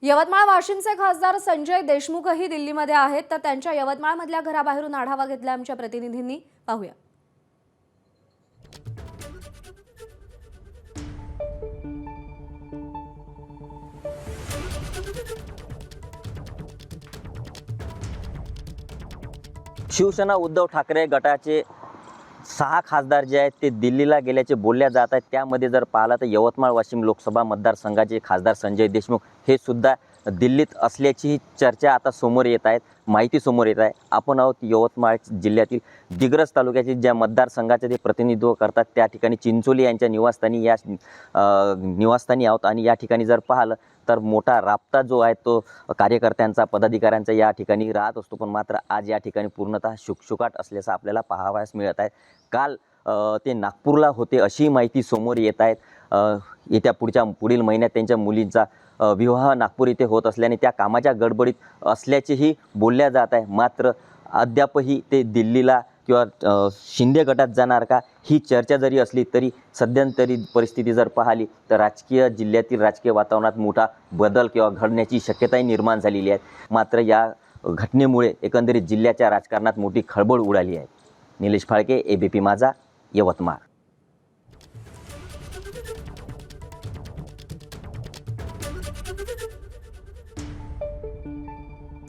यवतमाळ वाशिमचे खासदार संजय देशमुखही दिल्लीमध्ये आहेत, तर त्यांच्या यवतमाळमधल्या घराबाहेरून आढावा घेतला आमच्या प्रतिनिधींनी. पाहूया. शिवसेना उद्धव ठाकरे गटाचे 6 खासदार जे आहेत ते दिल्लीला गेल्याचे बोलल्या जात आहेत. त्यामध्ये जर पाहिलं तर यवतमाळ वाशिम लोकसभा मतदारसंघाचे खासदार संजय देशमुख हे सुद्धा दिल्लीत असल्याची चर्चा आता समोर येत आहेत, माहिती समोर येत आहे. आपण आहोत यवतमाळ जिल्ह्यातील दिग्रस तालुक्याचे ज्या मतदारसंघाचे ते प्रतिनिधित्व करतात त्या ठिकाणी चिंचोली यांच्या निवासस्थानी आहोत. आणि या ठिकाणी जर पाहिलं तर मोठा राबता जो आहे तो कार्यकर्त्यांचा, पदाधिकाऱ्यांचा या ठिकाणी राहत असतो. पण मात्र आज या ठिकाणी पूर्णतः शुकशुकाट असल्याचं आपल्याला पाहावयास मिळत आहे. काल ते नागपूरला होते अशी माहिती समोर येत आहेत. येत्या पुढील महिन्यात त्यांच्या मुलींचा विवाह नागपूर इथे होत असल्याने त्या कामाच्या गडबडीत असल्याचेही बोलल्या जात आहे. मात्र अद्यापही ते दिल्लीला किंवा शिंदे गटात जाणार का ही चर्चा जरी असली तरी सध्यांतरी परिस्थिती जर पाहिली तर जिल्ह्यातील राजकीय वातावरणात मोठा बदल किंवा घडण्याची शक्यताही निर्माण झालेली आहे. मात्र या घटनेमुळे एकंदरीत जिल्ह्याच्या राजकारणात मोठी खळबळ उडाली आहे. निलेश फाळके, ABP माझा, यवतमाळ.